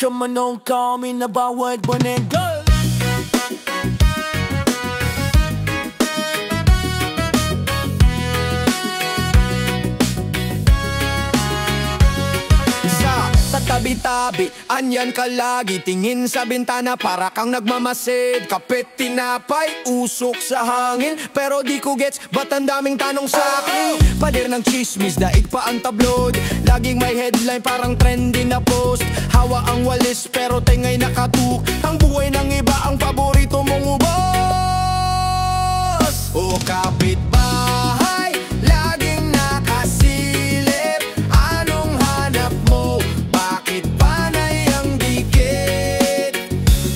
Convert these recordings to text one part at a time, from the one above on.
Trapman don't call me na bawat bonengal. Sa tabi-tabi, anyan ka lagi. Tingin sa bintana para kang nagmamasid. Kapit tinapay, usok sa hangin. Pero di ko gets, ba't ang daming tanong sa'kin? Pader ng chismis, daig pa ang tabloid. Laging may headline, parang trendy na post. Hawa ang walis, pero tengay nakatuk. Ang buhay ng iba, ang paborito mong ubos. O kapitbahay, laging nakasilip. Anong hanap mo? Bakit panay ang dikit?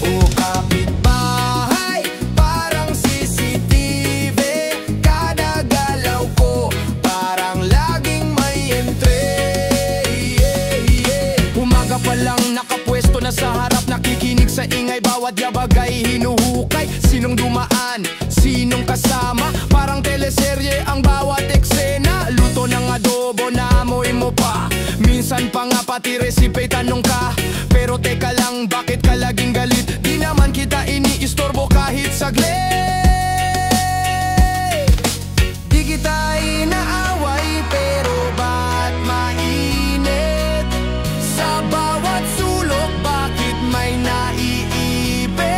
O kapitbahay, parang CCTV. Kada galaw ko, parang laging may entry. Umaga pa lang nakapwesto na sa harap. Nakikinig sa ingay, bawat yabagay hinuhukay. Sinong dumaan? Sinong kasama? Parang teleserye ang bawat eksena. Luto ng adobo, naamoy mo pa. Minsan pa nga pati recipe tanong ka. Pero teka lang, bakit ka laging galit? Di naman kita iniistorbo kahit saglit. Di kita inaaway, pero ba't mainit? Sa bawat sulok, bakit may naiipit?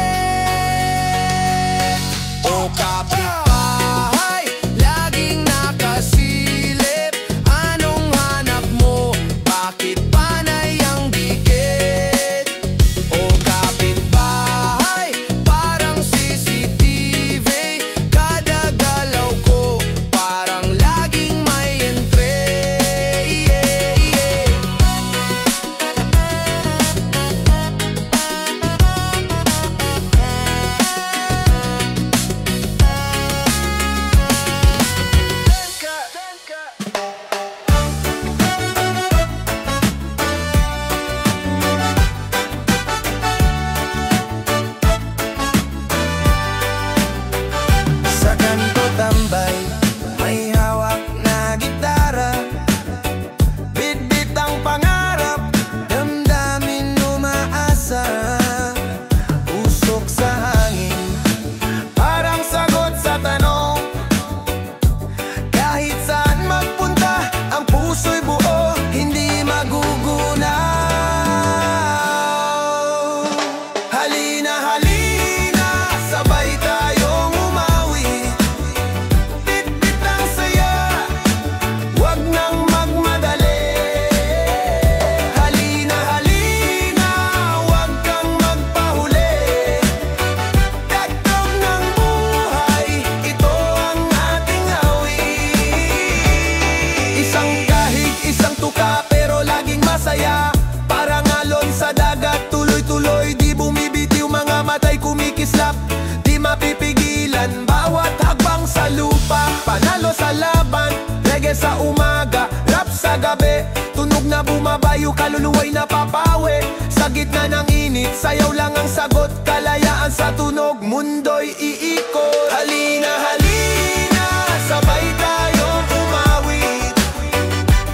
O kapitbahay, laging nakasilip. Anong hanap mo? Bakit panay ang dikit? O kapitbahay, parang CCTV. Kada galaw ko, parang laging may entry. Sa kanto tambay, may hawak na gitara. Bitbit ang pangarap, damdamin umaasa. Usok sa hangin, parang sagot sa tanong. Kahit saan magpunta, ang puso'y buo, hindi magugunaw. Halina, halina, sabay tayong umawi. Bitbit ang saya, wag nang magmadali. Halina, halina, wag kang magpahuli. Dagdag ng buhay, ito ang ating awit. Isang kahig, isang tuka, pero laging masaya. Parang alon sa dagat, tuloy-tuloy, di bumibitiw, mga matay kumikislap. Di mapipigilan, bawat hakbang sa lupa. Panalo sa laban, reggae sa umaga, rap sa gabi. Tunog na bumabayo, kaluluwa'y napapawi. Sa gitna ng init, sayaw lang ang sagot. Kalayaan sa tunog, mundo'y iikot. Halina, halina, sabay tayong umawit.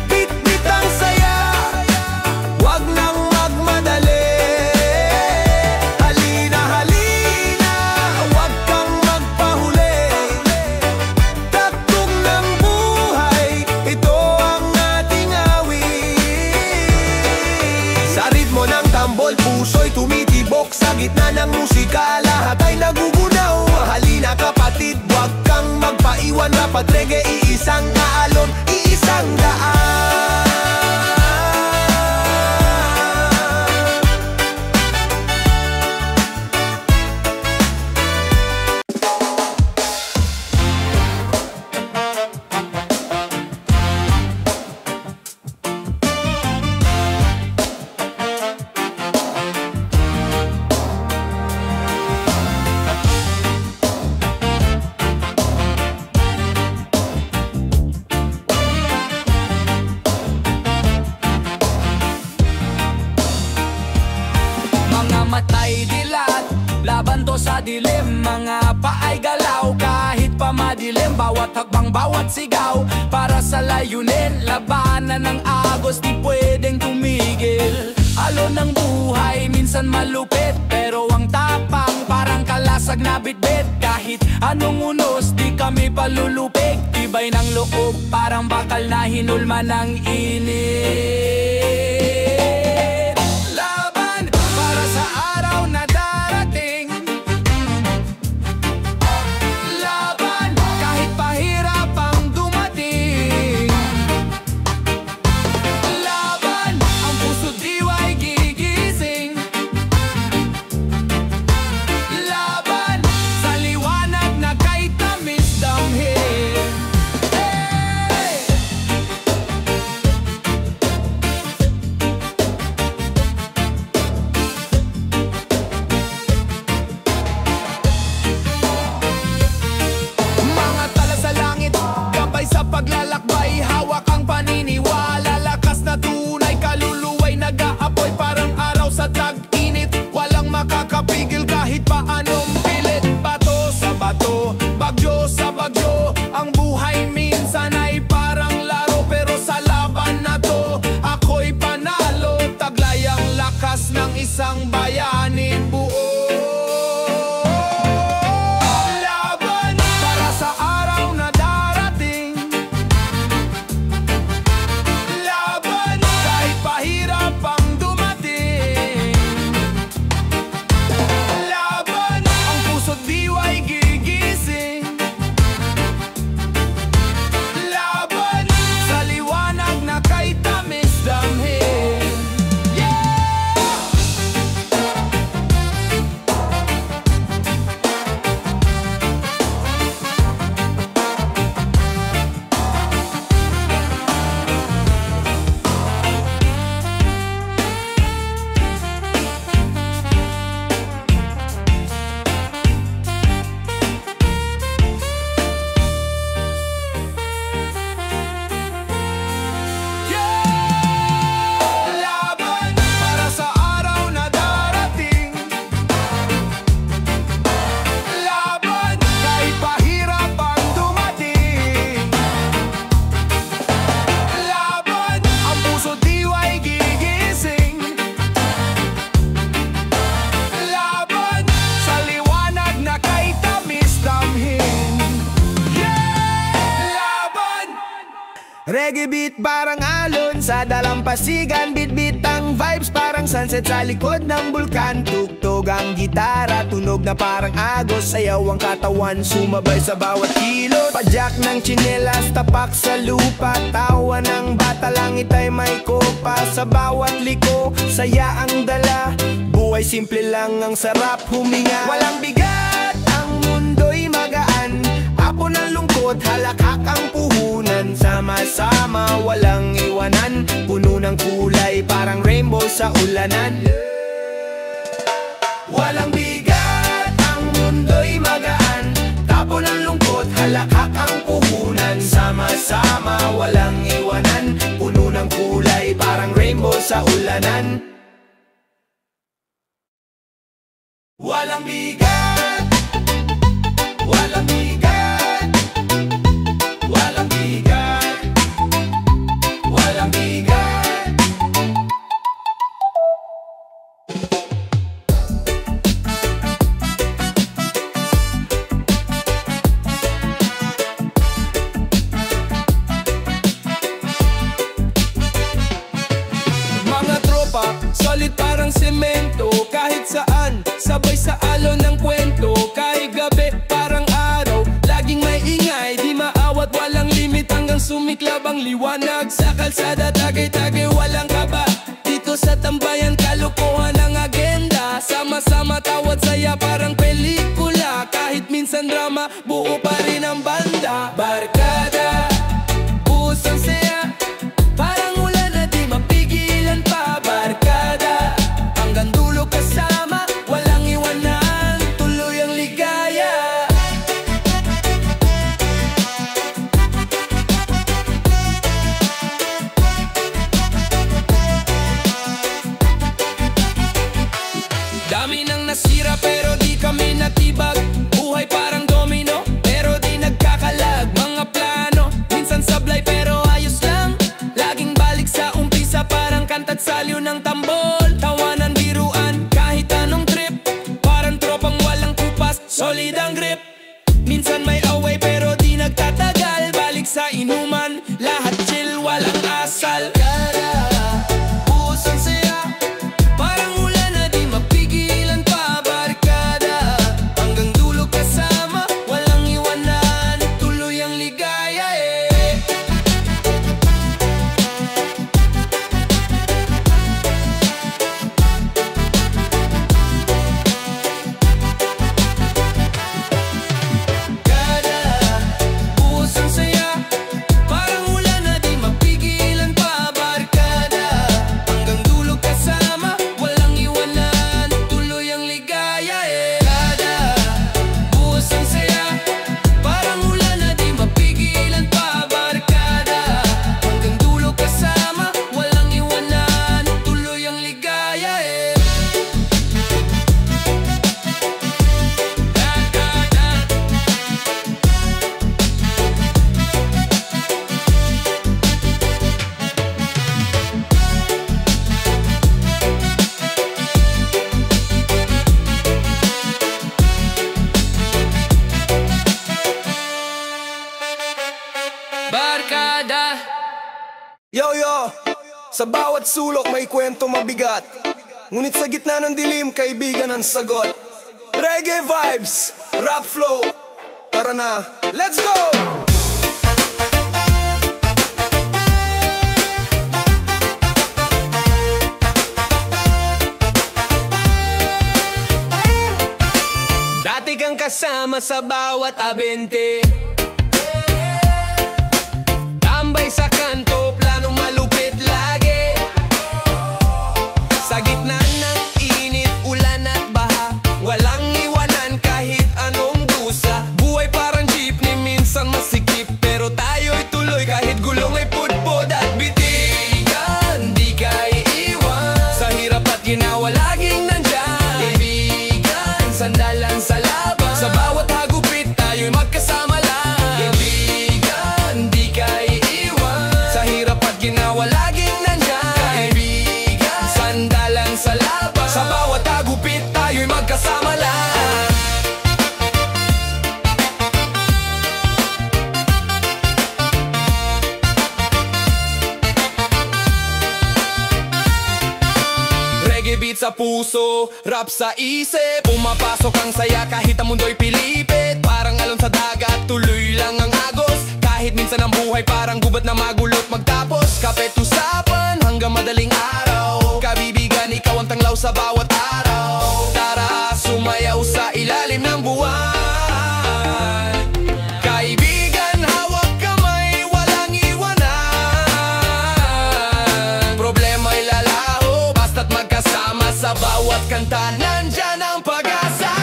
Bitbit ang saya, wag nang magmadali. Halina, halina, wag kang magpahuli. Taktog ng buhay, ito ang ating awit. Sa ritmo ng tambol, puso'y tumitibok. Sa gitna ng musika, lahat ay nagugunaw. Halina kapatid, wag kang magpaiwan. Dapat reggae, iisang alon, iisang daan. dilim, bawat hakbang, bawat sigaw para sa layunin, labanan ng agos, di pwedeng tumigil. Alon ng buhay, minsan malupit, pero ang tapang parang kalasag na bitbit. Kahit anong unos, di kami palulupig, tibay ng loob, parang bakal na hinulma ng init. Laban para sa araw na darating, laban kahit pahirap ang dumating, laban ang puso't diwa'y gigising, laban sa liwanag na kay tamis damhin. Hey! Mga tala sa langit, gabay sa paglalakbay, hawak ang paniniwala, lakas na tunay, kaluluway nag-aapoy, parang araw sa tag-init, walang makakapigil kahit pa anong pilit. Bato sa bato, bagyo sa bagyo, ang buhay minsan ay parang laro, pero sa laban na to, ako'y panalo, taglay ang lakas ng isang bayaning buo. Laban para sa araw na darating, laban kahit pahirap ang dumating, laban ang puso't diwa'y gigising, laban sa liwanag na kay tamis damhin. Laban para sa araw na darating, laban kahit pahirap ang dumating, laban ang puso't diwa'y gigising, laban sa liwanag na kay tamis damhin. Laban! Reggae beat parang alon sa dalampasigan, bitbit ang vibes parang sunset sa likod ng bulkan. Tugtog ang gitara, tunog na parang agos, sayaw ang katawan, sumabay sa bawat kilot. Padyak ng tsinelas, tapak sa lupa, tawa ng bata, langit ay may kopa. Sa bawat liko, saya ang dala, buhay simple lang, ang sarap huminga. Walang bigat, ang mundo'y magaan, hapon ng lungkot, halakak ang puhunan. Sama-sama, walang iwanan, puno ng kulay, parang rainbow sa ulanan. Walang bigat, ang mundo'y magaan, tapon ng lungkot, halakak ang puhunan. Sama-sama, walang iwanan, puno ng kulay, parang rainbow sa ulanan. Walang bigat, walang bigat, walang bigat, walang bigat. Mga tropa, solid parang semento, kahit saan, sabay sa alon ng kwento. Kahit gabi, parang araw, laging may ingay, di maawat, walang limit, hanggang sumiklab ang liwanag. Sa kalsada, tagay-tagay, walang kaba, dito sa tambayan, kalokohan ang agenda. Sama-sama, tawat, saya, parang pelikula, kahit minsan drama, buo pa rin ang banda. Barkada, pusang saya, parang ulan na di mapigilan pa. Barkada, hanggang dulo kasama, walang iwanan, tuloy ang ligaya. Dami nang nasira pero di kami natibag, buhay parang domino, kanta't saliw ng tambol. Tawanan, biruan, kahit anong trip. Parang tropang walang kupas, solid ang grip. Minsan may away pero di nagtatagal. Balik sa inuman, lahat chill, walang asal. Pusang saya, parang ulan na di mapigilan pa. Barkada, hanggang dulo kasama, walang iwanan, tuloy ang ligaya Pusang saya, parang ulan na di mapigilan pa. Barkada, hanggang dulo kasama, walang iwanan, tuloy ang ligaya Pusang saya, parang ulan na di mapigilan pa. Barkada, hanggang dulo kasama, walang iwanan, tuloy ang ligaya Barkada. Yo yo, sa bawat sulok may kwento mabigat, ngunit sa gitna ng dilim, kaibigan ang sagot. Reggae vibes, rap flow, tara na, let's go! Dati kang kasama sa bawat abente, tambay sa kanto, planong malupit lagi. Sa gitna ng init, ulan at baha, walang iwanan kahit anong dusa. Buhay parang jeepney, minsan masikip, pero tayo'y tuloy kahit gulong ay pudpod at bitigan. Di ka iiwan, sa hirap at ginawa laging nandyan. Kaibigan, sandalan sa laban, sa bawat hagupit tayo'y magkasama lang. Kaibigan, di ka iiwan, sa hirap at ginawa laging nandyan. Kaibigan, sandalan sa laban, sa bawat hagupit tayo'y magkasama lang. Reggae beat sa puso, rap sa isip, pumapasok ang saya kahit ang mundo'y pilipit. Parang alon sa dagat, tuloy lang ang agos, kahit minsan ang buhay parang gubat na magulot magtapos. Kapet usapan hanggang madaling araw, kabibigan ikaw ang tanglaw sa bawat araw. Tara, sumayaw sa ilalim ng buwan. Kaibigan, hawak kamay, walang iwanan. Problema'y lalaho, basta't magkasama sa bawat kanta. Nandyan ang pag-asa.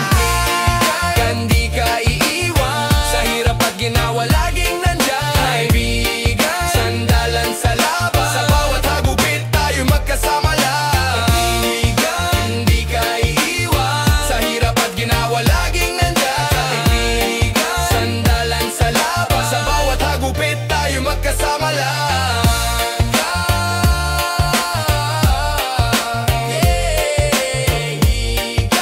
Hindi ka iiwan, sa hirap at ginawa laging nandyan. Kaibigan, sandalan sa laban, sa bawat hagupit tayo'y magkasama lang. Kaibigan, hindi ka iiwan, sa hirap at ginawa laging nandyan. Kaibigan, sandalan sa laban, sa bawat hagupit tayo'y magkasama lang. Kaibigan,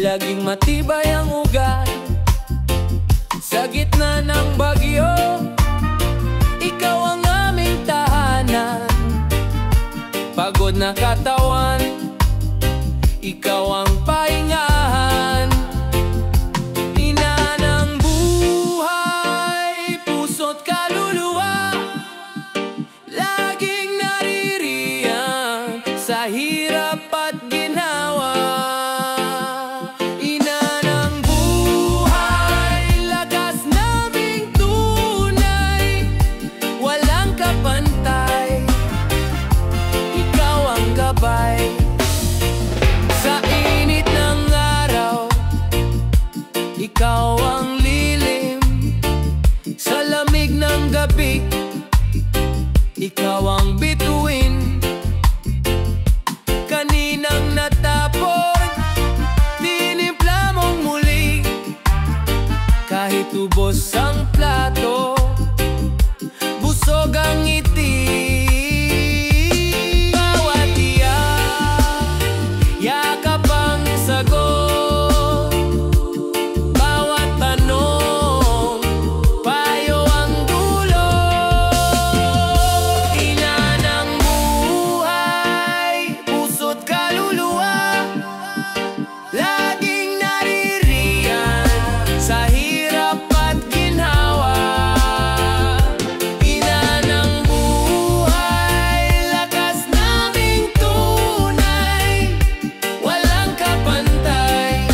laging matibay ang ugat. Sa gitna ng bagyo, ikaw ang aming tahanan. Pagod na katawan, ikaw ang pahingahan. Ina ng buhay, puso't kaluluwa, laging naririyan sa hirap at ginhawa. Ina ng buhay, lakas naming tunay, walang kapantay, ikaw ang gabay. Sa init ng araw, ikaw ang lilim. Sa lamig ng gabi, ikaw ang bituin. Kaninang natapon, tinimpla mong muli. Kahit ubos ang plato, busog ang ngiti. Bawat iyak, yakap ang sagot. Bawat tanong, payo ang dulot. Ina ng buhay, puso't kaluluwa, laging naririyan sa hirap at ginhawa. Ina ng buhay, lakas naming tunay, walang kapantay,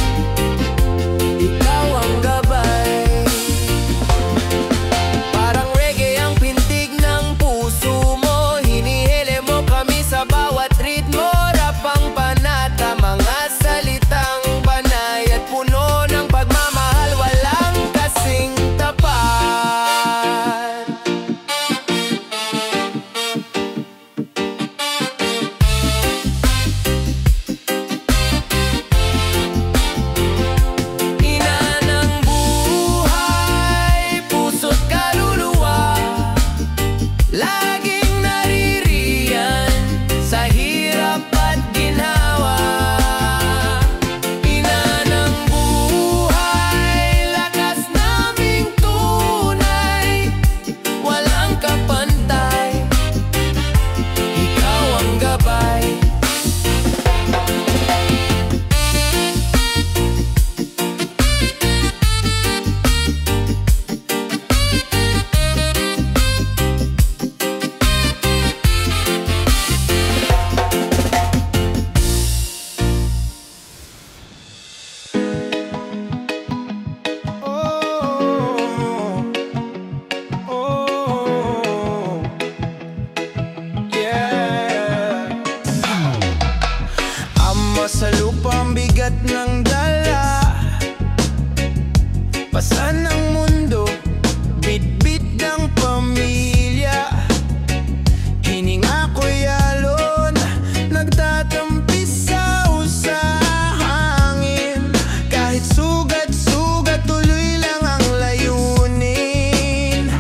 ikaw ang gabay. Parang reggae ang pintig ng puso mo, hinihili mo kami sa bawat ritmo. Rap ang panata, mga salitang panay at puno ng pagmamahal, walang kasing tapat. Ina ng buhay, puso't kaluluwa, laging naririyan sa hirap at ginhawa. Ina ng buhay, lakas naming tunay, walang kapantay, ikaw ang gabay. Ama sa lupa ang bigat ng dala, pasan ng mundo, bit-bit ng pamilya. Hininga ko'y alon, nagtatampis sa usahangin. Kahit sugat-sugat, tuloy lang ang layunin.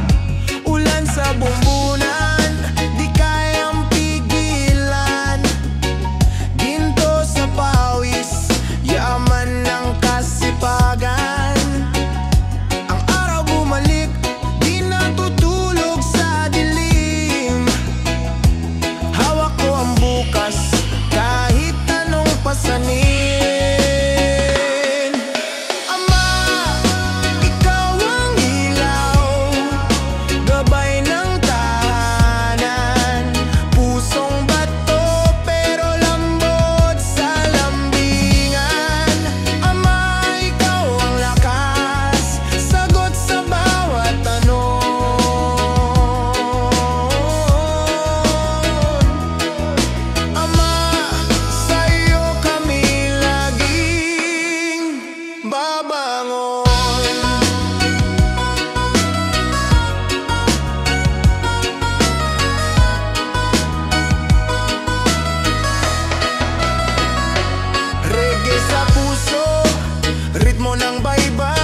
Ulan sa bumbunan, di kayang pigilan. Ginto sa pawis, yaman ng kasipagan. Ang araw bumalik, di natutulog sa dilim. Hawak ko ang bukas, kahit anong pasanin. Ama, ikaw ang ilaw, gabay ng tahanan. Pusong bato pero lambot sa lambingan. Ama, ikaw ang lakas, sagot sa bawat tanong. Ama, sa'yo kami laging babangon. Reggae sa puso, ritmo ng baybay.